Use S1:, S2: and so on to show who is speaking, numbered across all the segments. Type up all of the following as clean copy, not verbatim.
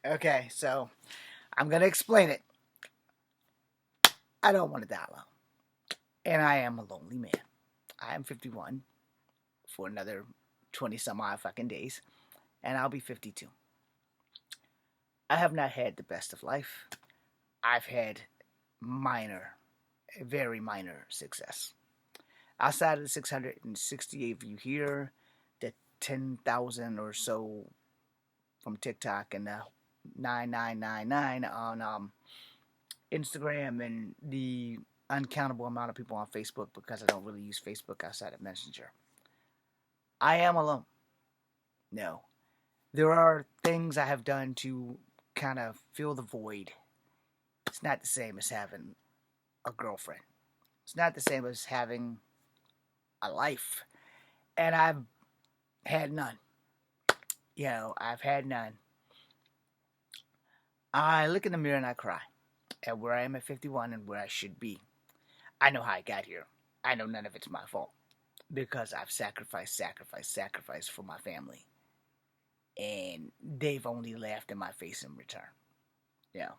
S1: Okay, so I'm gonna explain it. I don't want to die alone, and I am a lonely man. I am 51 for another 20 some odd fucking days, and I'll be 52. I have not had the best of life. I've had minor, very minor success. Outside of the 668 view here, the 10,000 or so from TikTok, and the 9999 on Instagram, and the uncountable amount of people on Facebook, because I don't really use Facebook outside of Messenger. I am alone. No. There are things I have done to kind of fill the void. It's not the same as having a girlfriend. It's not the same as having a life. And I've had none. I've had none. I look in the mirror and I cry at where I am at 51 and where I should be. I know how I got here. I know none of it's my fault because I've sacrificed for my family. And they've only laughed in my face in return. Yeah,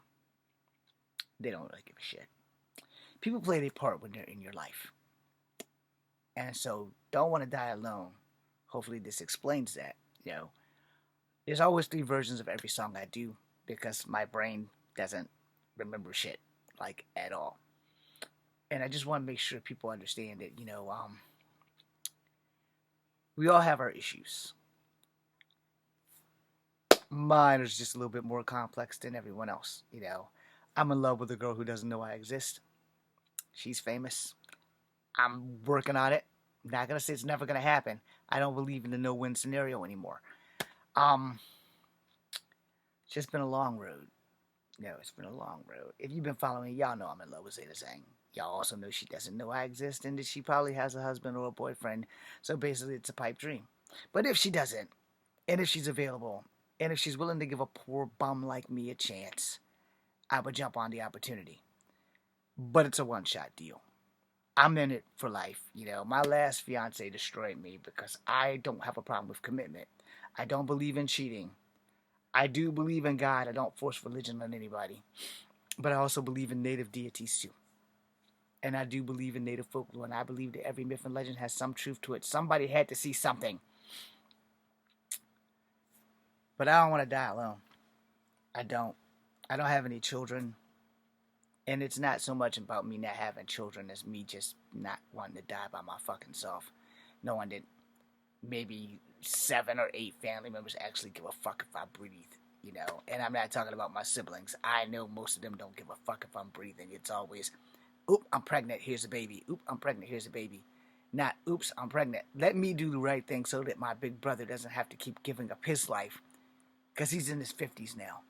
S1: they don't really give a shit. People play their part when they're in your life. And so don't want to die alone. Hopefully this explains that. You know, there's always three versions of every song I do because my brain doesn't remember shit like at all. And I just want to make sure people understand that, we all have our issues. Mine is just a little bit more complex than everyone else. I'm in love with a girl who doesn't know I exist. She's famous. I'm working on it. I'm not gonna say it's never gonna happen. I don't believe in the no-win scenario anymore. Um, it's just been a long road. No, it's been a long road. If you've been following me, y'all know I'm in love with Zeta Zhang. Y'all also know she doesn't know I exist and that she probably has a husband or a boyfriend. So basically, it's a pipe dream. But if she doesn't, and if she's available, and if she's willing to give a poor bum like me a chance, I would jump on the opportunity. But it's a one-shot deal. I'm in it for life. My last fiance destroyed me because I don't have a problem with commitment. I don't believe in cheating. I do believe in God. I don't force religion on anybody. But I also believe in native deities too. And I do believe in native folklore. And I believe that every myth and legend has some truth to it. Somebody had to see something. But I don't want to die alone. I don't. I don't have any children. And it's not so much about me not having children as me just not wanting to die by my fucking self. Knowing that maybe 7 or 8 family members actually give a fuck if I breathe. And I'm not talking about my siblings. I know most of them don't give a fuck if I'm breathing. It's always, oop, I'm pregnant, here's a baby. Oop, I'm pregnant, here's a baby. Not, oops, I'm pregnant. Let me do the right thing so that my big brother doesn't have to keep giving up his life. Because he's in his 50s now.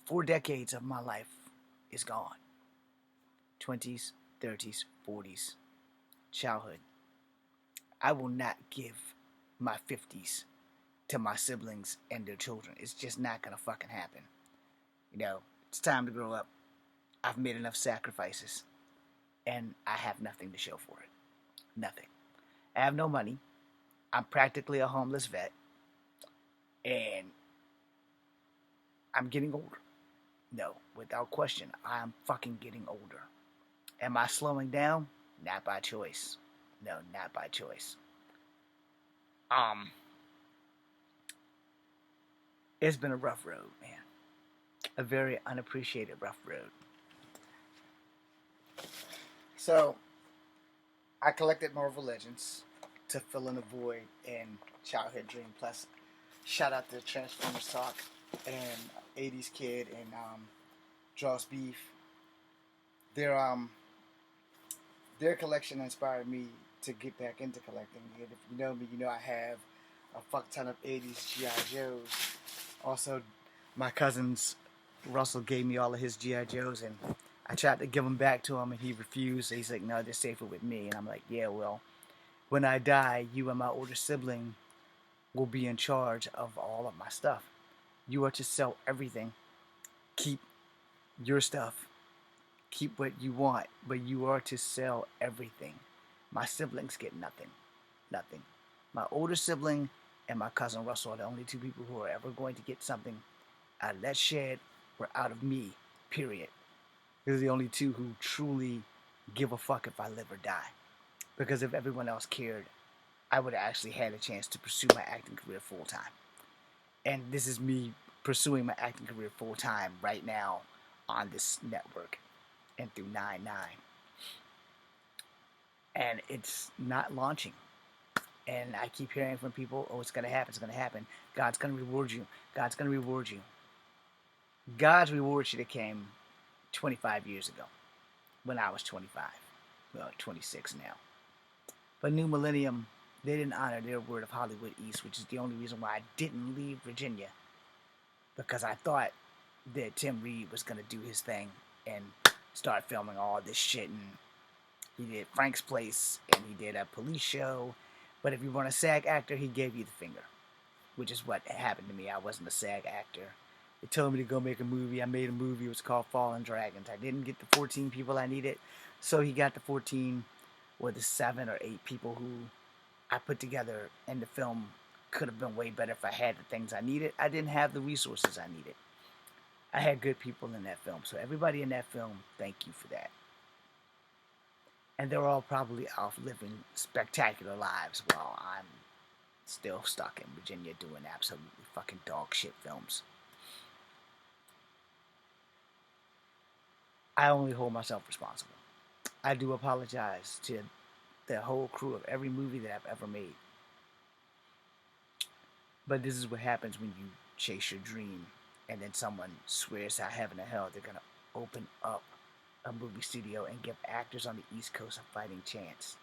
S1: 4 decades of my life is gone. 20s, 30s, 40s, childhood. I will not give my 50s to my siblings and their children. It's just not gonna fucking happen. It's time to grow up. I've made enough sacrifices, and I have nothing to show for it. Nothing. I have no money. I'm practically a homeless vet, and I'm getting older. No, without question, I'm fucking getting older. Am I slowing down? Not by choice. No, not by choice. Um, it's been a rough road, man. A very unappreciated rough road. So, I collected Marvel Legends to fill in the void in childhood dream. Plus, shout out to Transformers Talk and 80s Kid and Joss Beef. Their their collection inspired me to get back into collecting. And if you know me, you know I have a fuck ton of 80s GI Joes. Also, my cousins Russell gave me all of his GI Joes, and I tried to give them back to him, and he refused. So he's like, "No, they're safer with me." And I'm like, "Yeah, well, when I die, you and my older sibling will be in charge of all of my stuff. You are to sell everything. Keep your stuff. Keep what you want, but you are to sell everything. My siblings get nothing. Nothing. My older sibling and my cousin Russell are the only two people who are ever going to get something out of that shed or out of me, period. These are the only two who truly give a fuck if I live or die. Because if everyone else cared, I would have actually had a chance to pursue my acting career full time. And this is me pursuing my acting career full time right now on this network and through 9/9. And it's not launching. And I keep hearing from people, oh, it's going to happen, it's going to happen. God's going to reward you. God's going to reward you. God's reward should have came 25 years ago when I was 25. Well, 26 now. But New Millennium, they didn't honor their word of Hollywood East, which is the only reason why I didn't leave Virginia. Because I thought that Tim Reed was going to do his thing and start filming all this shit. And he did Frank's Place and he did a police show. But if you weren't a SAG actor, he gave you the finger, which is what happened to me. I wasn't a SAG actor. They told me to go make a movie. I made a movie. It was called Fallen Dragons. I didn't get the 14 people I needed, so he got the 14 or the 7 or 8 people who I put together, and the film could have been way better if I had the things I needed. I didn't have the resources I needed. I had good people in that film, so everybody in that film, thank you for that. And they're all probably off living spectacular lives while I'm still stuck in Virginia doing absolutely fucking dog shit films. I only hold myself responsible. I do apologize to the whole crew of every movie that I've ever made. But this is what happens when you chase your dream and then someone swears out heaven and hell they're going to open up a movie studio and give actors on the East Coast a fighting chance.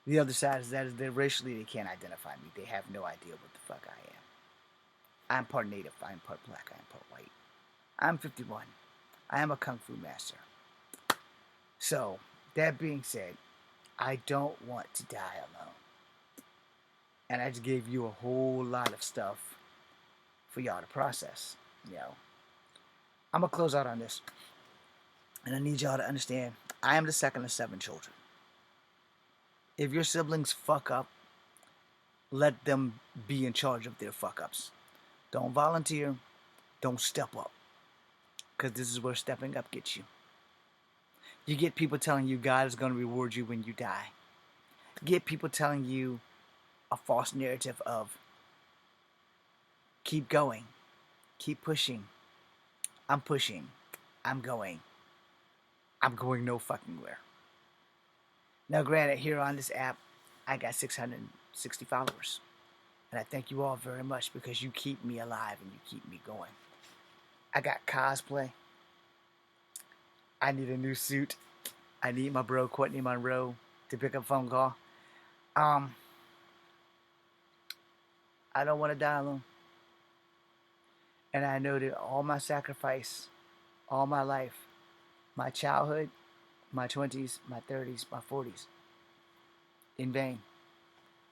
S1: The other side is that racially they can't identify me. They have no idea what the fuck I am. I'm part native. I'm part black. I'm part white. I'm 51. I am a kung fu master. So, that being said, I don't want to die alone. And I just gave you a whole lot of stuff for y'all to process. You know, I'm going to close out on this. And I need y'all to understand, I am the second of 7 children. If your siblings fuck up, let them be in charge of their fuck ups. Don't volunteer. Don't step up. Because this is where stepping up gets you. You get people telling you God is going to reward you when you die. Get people telling you a false narrative of keep going, keep pushing. I'm pushing. I'm going no fucking where. Now granted, here on this app, I got 660 followers. And I thank you all very much because you keep me alive and you keep me going. I got cosplay. I need a new suit. I need my bro Courtney Monroe to pick up a phone call. I don't want to die alone. And I know that all my sacrifice, all my life, my childhood, my 20s, my 30s, my 40s, in vain.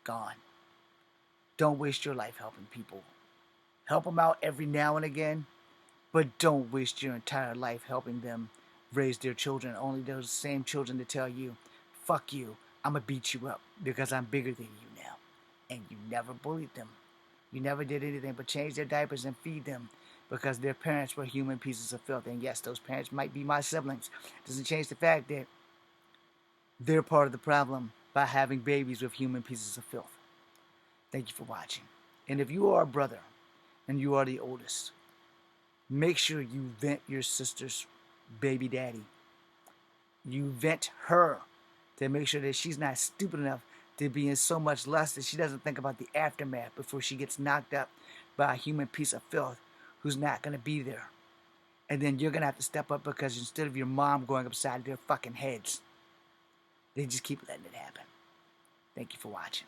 S1: Gone. Don't waste your life helping people. Help them out every now and again, but don't waste your entire life helping them raise their children. Only those same children to tell you, fuck you, I'm going to beat you up because I'm bigger than you now. And you never bullied them. You never did anything but change their diapers and feed them because their parents were human pieces of filth. And yes, those parents might be my siblings. Doesn't change the fact that they're part of the problem by having babies with human pieces of filth. Thank you for watching. And if you are a brother and you are the oldest, make sure you vent your sister's baby daddy. You vent her to make sure that she's not stupid enough to be in so much lust that she doesn't think about the aftermath before she gets knocked up by a human piece of filth who's not going to be there. And then you're going to have to step up because instead of your mom going upside their fucking heads, they just keep letting it happen. Thank you for watching.